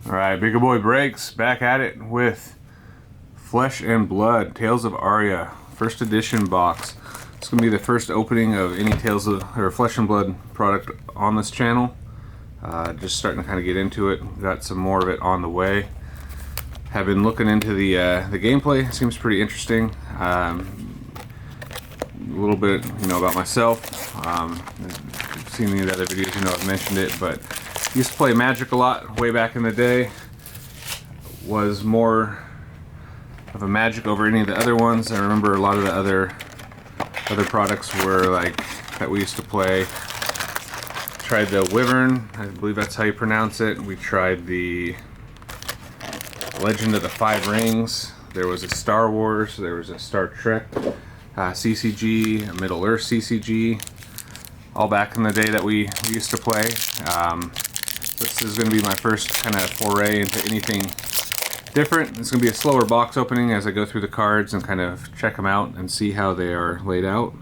Alright, Bigger Boy Breaks back at it with Flesh and Blood, Tales of Aria, first edition box. It's going to be the first opening of any Tales of or Flesh and Blood product on this channel. Just starting to kind of get into it. Got some more of it on the way. Have been looking into the gameplay. Seems pretty interesting. A little bit, about myself. If you've seen any of the other videos, I've mentioned it, but used to play Magic a lot way back in the day. Was more of a Magic over any of the other ones. I remember a lot of the other products were like that we used to play. Tried the Wyvern, I believe that's how you pronounce it. We tried the Legend of the Five Rings. There was a Star Wars. There was a Star Trek CCG, a Middle Earth CCG. All back in the day that we used to play. This is going to be my first kind of foray into anything different. It's going to be a slower box opening as I go through the cards and kind of check them out and see how they are laid out.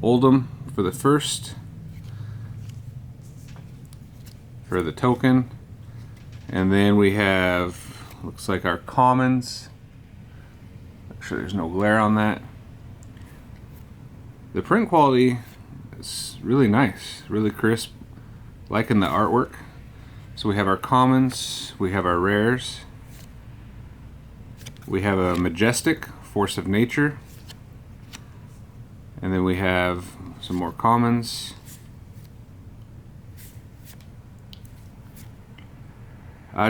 Oldham for the first, for the token, and then we have, looks like our commons. Make sure there's no glare on that. The print quality is really nice, really crisp, liking the artwork. So we have our commons, we have our rares, we have a Majestic, Force of Nature, and then we have some more commons.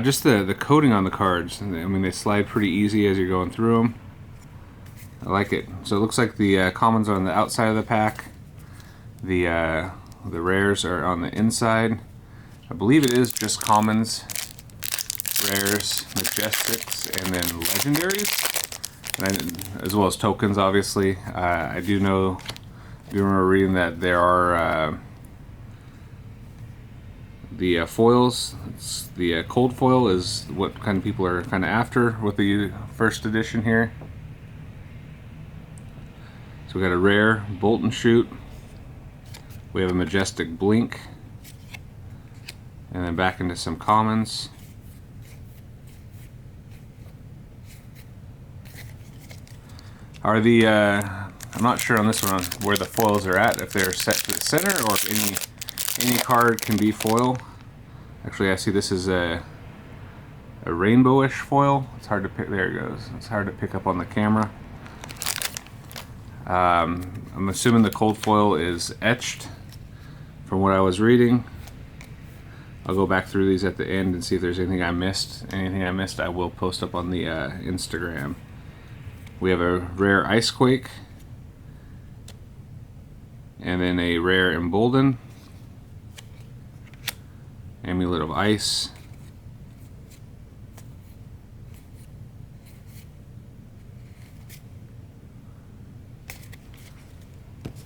Just the coating on the cards, I mean, they slide pretty easy as you're going through them. I like it. So it looks like the commons are on the outside of the pack. The rares are on the inside. I believe it is just commons, rares, majestics, and then legendaries, and as well as tokens. Obviously, I do remember reading that there are the foils. The cold foil is what kind of people are kind of after with the first edition here. So we got a rare Bolt and Shoot. We have a Majestic Blink, and then back into some commons. Are the I'm not sure on this one where the foils are at, if they're set to the center or if any card can be foil. Actually, I see this is a rainbowish foil. It's hard to pick. There it goes. It's hard to pick up on the camera. I'm assuming the cold foil is etched from what I was reading. I'll go back through these at the end and see if there's anything I missed. Anything I missed I will post up on the Instagram. We have a rare Icequake, and then a rare Embolden, Amulet of Ice,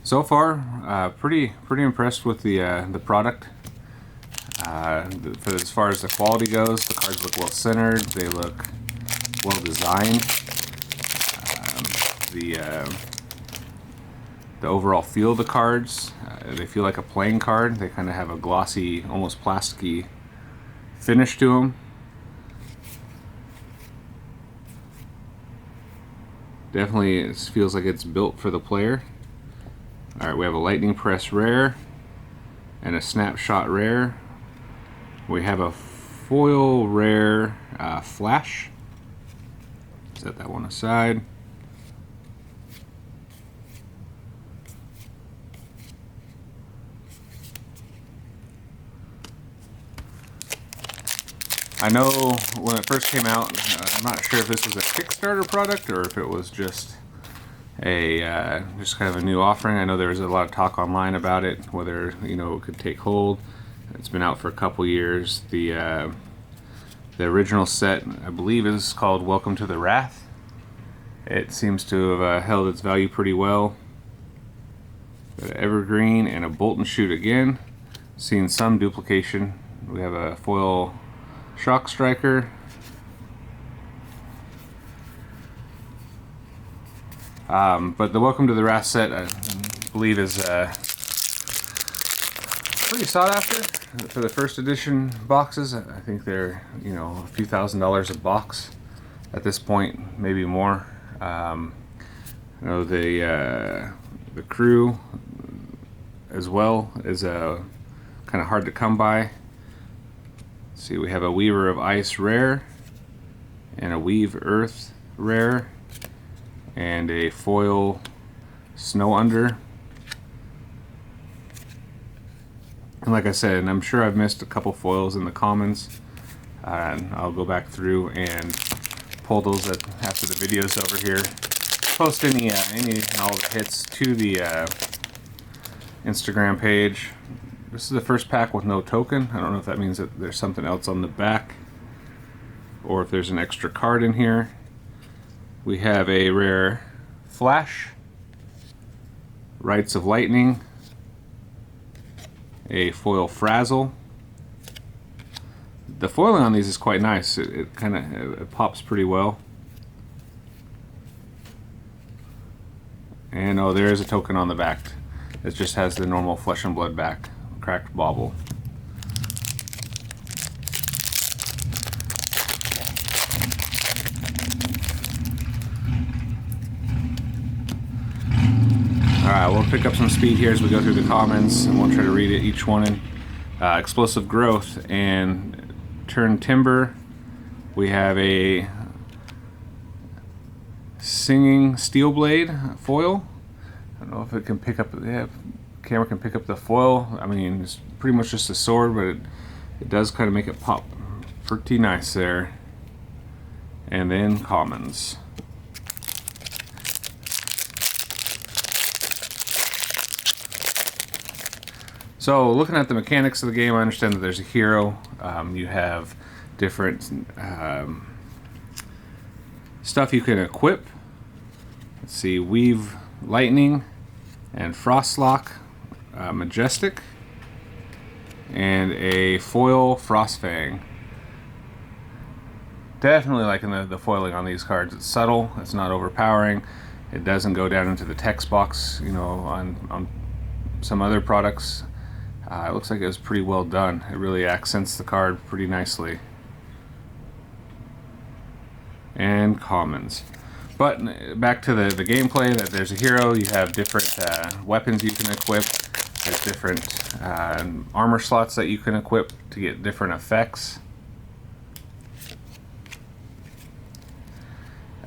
so far, pretty impressed with the product. As far as the quality goes, the cards look well centered. They look well designed. The overall feel of the cards, they feel like a playing card. They kind of have a glossy, almost plasticky finish to them. Definitely, it feels like it's built for the player. Alright, we have a Lightning Press rare and a Snapshot rare. We have a foil rare Flash. Set that one aside. I know when it first came out, I'm not sure if this was a Kickstarter product or if it was just just kind of a new offering. I know there was a lot of talk online about it, whether it could take hold. It's been out for a couple years. The original set, I believe, is called Welcome to the Wrath. It seems to have held its value pretty well. Got an Evergreen and a Bolt and Shoot again. Seeing some duplication. We have a foil Shock Striker. But the Welcome to the Wrath set, I believe, is pretty sought after for the first edition boxes. I think they're, you know, a few $1,000s a box at this point, maybe more. You know, the crew as well is kind of hard to come by. Let's see, we have a Weaver of Ice rare, and a Weave Earth rare, and a foil Snow Under. And like I said, and I'm sure I've missed a couple foils in the commons, and I'll go back through and pull those after the video's over here. Post any and all the hits to the Instagram page. This is the first pack with no token. I don't know if that means that there's something else on the back, or if there's an extra card in here. We have a rare Flash, Rites of Lightning, a foil Frazzle. The foiling on these is quite nice. It kind of pops pretty well. And oh, there is a token on the back. It just has the normal Flesh and Blood back, cracked bauble. Alright, we'll pick up some speed here as we go through the commons, and we'll try to read it each one in. Explosive Growth and Turn Timber. We have a Singing Steel Blade foil. I don't know if it can pick up, camera can pick up the foil. I mean, it's pretty much just a sword, but it does kind of make it pop pretty nice there. And then commons. So looking at the mechanics of the game, I understand that there's a hero. You have different stuff you can equip. Let's see, Weave Lightning and Frostlock Majestic, and a foil Frostfang. Definitely liking the foiling on these cards. It's subtle, it's not overpowering, it doesn't go down into the text box, you know, on some other products. It looks like it was pretty well done. It really accents the card pretty nicely. And commons. But back to the gameplay, that there's a hero, you have different weapons you can equip, there's different armor slots that you can equip to get different effects.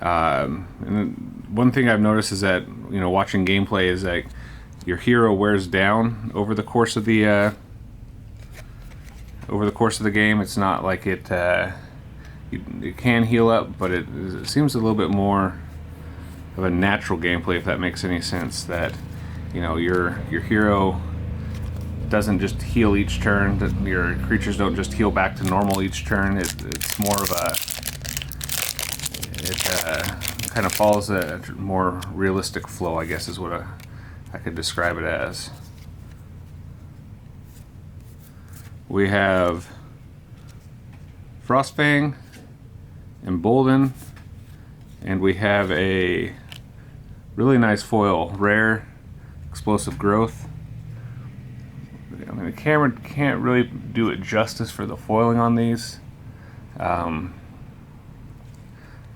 And one thing I've noticed is that, you know, watching gameplay is like your hero wears down over the course of the game. It's not like it can heal up, but it seems a little bit more of a natural gameplay, if that makes any sense. That, you know, your hero doesn't just heal each turn. That your creatures don't just heal back to normal each turn. It's more of a kind of follows a more realistic flow, I guess is what I could describe it as. We have Frostfang, Embolden, and we have a really nice foil, rare Explosive Growth. I mean, the camera can't really do it justice for the foiling on these.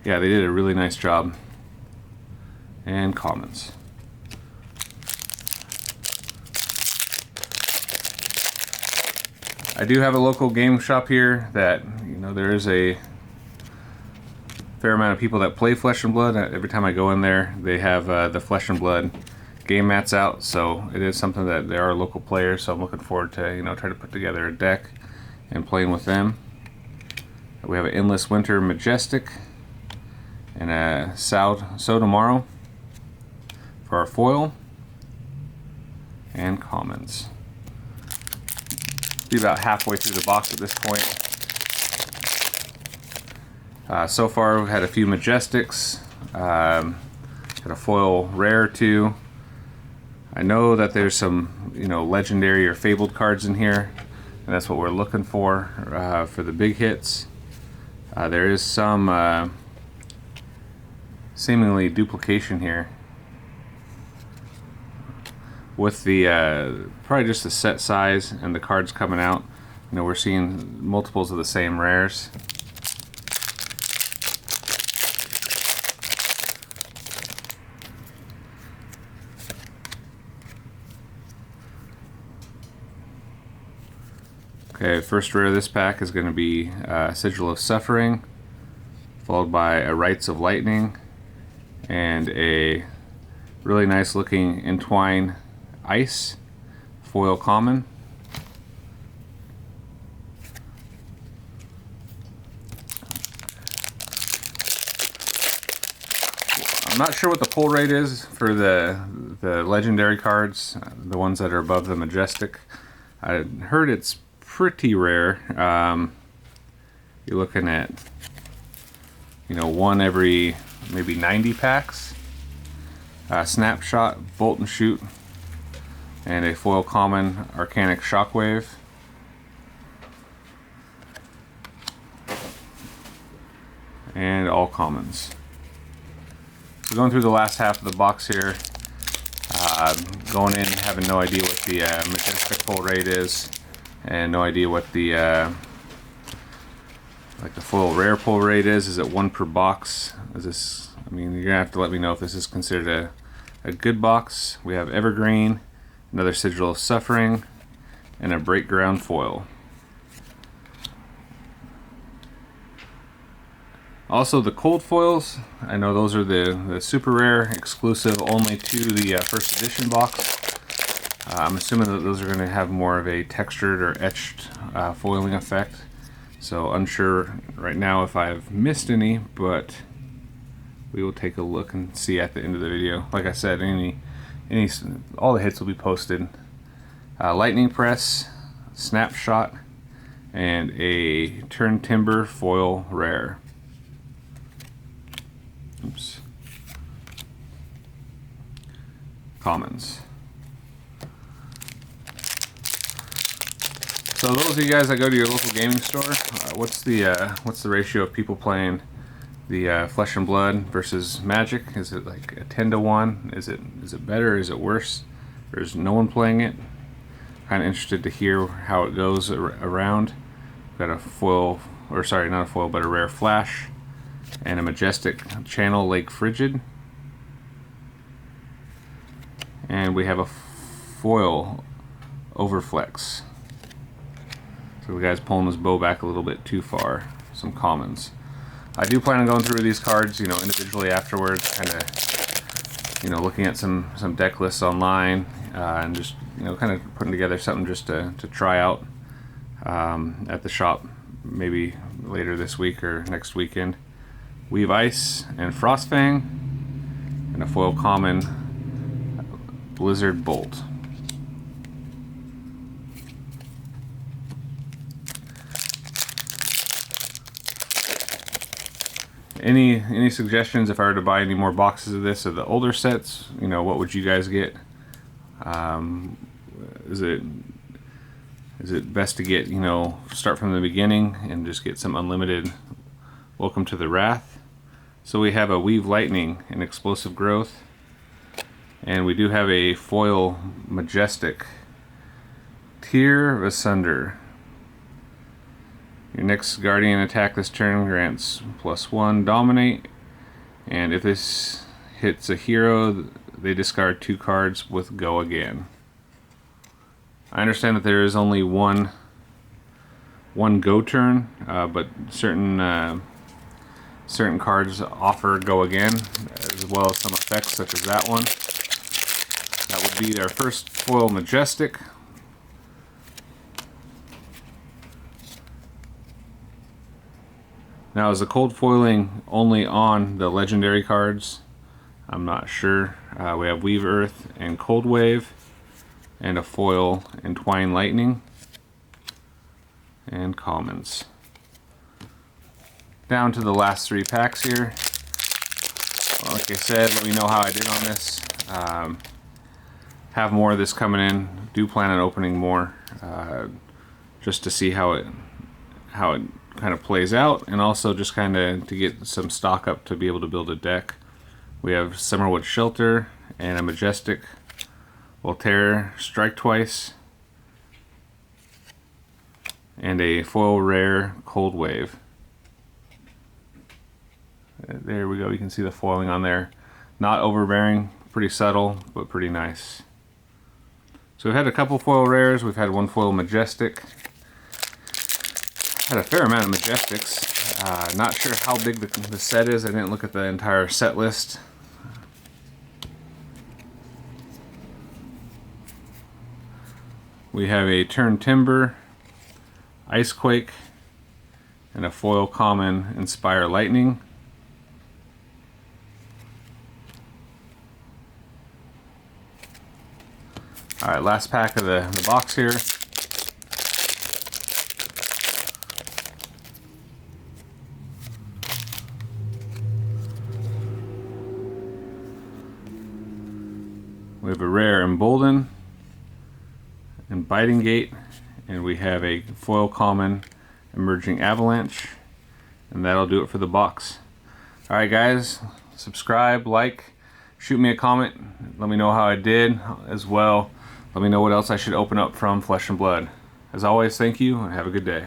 Yeah, they did a really nice job. And commons. I do have a local game shop here that, you know, there is a fair amount of people that play Flesh and Blood. Every time I go in there, they have the Flesh and Blood game mats out, so it is something that there are local players, so I'm looking forward to, you know, try to put together a deck and playing with them. We have an Endless Winter Majestic and a So Tomorrow for our foil, and commons. Be about halfway through the box at this point. So far we've had a few Majestics, got a foil rare too. I know that there's some, you know, legendary or fabled cards in here, and that's what we're looking for the big hits. There is some seemingly duplication here. with the probably just the set size and the cards coming out, you know, we're seeing multiples of the same rares. Okay, first rare of this pack is going to be Sigil of Suffering, followed by a Rites of Lightning, and a really nice looking Entwine Ice foil common. I'm not sure what the pull rate is for the legendary cards, the ones that are above the Majestic. I heard it's pretty rare. You're looking at, you know, one every maybe 90 packs. Snapshot, Bolt and Shoot, and a foil common Arcanic Shockwave. And all commons. So going through the last half of the box here, going in having no idea what the Majestic pull rate is, and no idea what the like the full rare pull rate is. Is it one per box? Is this? I mean, you're gonna have to let me know if this is considered a good box. We have Evergreen, another Sigil of Suffering, and a Break Ground foil. Also, the cold foils, I know those are the super rare, exclusive only to the first edition box. I'm assuming that those are going to have more of a textured or etched foiling effect. So unsure right now if I've missed any, but we will take a look and see at the end of the video. Like I said, all the hits will be posted. Lightning Press, Snapshot, and a Turn Timber foil rare. Oops. Commons. So those of you guys that go to your local gaming store, what's the ratio of people playing the Flesh and Blood versus Magic? Is it like a 10-to-1? Is it better? Is it worse? Or is no one playing it? Kind of interested to hear how it goes around. We've got a foil, or sorry, not a foil, but a rare Flash, and a Majestic Channel Lake Frigid. And we have a foil Overflex. So the guy's pulling his bow back a little bit too far. Some commons. I do plan on going through these cards, you know, individually afterwards, kind of, you know, looking at some deck lists online, and just, you know, kind of putting together something just to try out at the shop, maybe later this week or next weekend. Weave Ice and Frostfang, and a foil common Blizzard Bolt. Any suggestions if I were to buy any more boxes of this, of the older sets? You know, what would you guys get? Is it best to get, you know, start from the beginning and just get some unlimited Welcome to the Wrath? So we have a Weave Lightning and Explosive Growth, and we do have a foil Majestic Tear Asunder. Your next Guardian attack this turn grants +1 Dominate, and if this hits a hero, they discard 2 cards with Go Again. I understand that there is only one go turn, but certain cards offer Go Again, as well as some effects such as that one. That would be our first foil Majestic. Now, is the cold foiling only on the legendary cards? I'm not sure. We have Weave Earth and Cold Wave, and a foil Entwine Lightning, and commons. Down to the last 3 packs here. Well, like I said, let me know how I did on this. Have more of this coming in. Do plan on opening more, just to see how it kind of plays out, and also just kind of to get some stock up to be able to build a deck. We have Summerwood Shelter and a Majestic Voltaire Strike Twice, and a foil rare Cold Wave. There we go, you can see the foiling on there. Not overbearing, pretty subtle, but pretty nice. So we've had a couple foil rares, we've had one foil Majestic. Had a fair amount of Majestics. Not sure how big the set is, I didn't look at the entire set list. We have a Turn Timber, Icequake, and a foil common Inspire Lightning. Alright, last pack of the box here. We have a rare Embolden and Biting Gate, and we have a foil common Emerging Avalanche, and that'll do it for the box. Alright guys, subscribe, like, shoot me a comment, let me know how I did as well. Let me know what else I should open up from Flesh and Blood. As always, thank you and have a good day.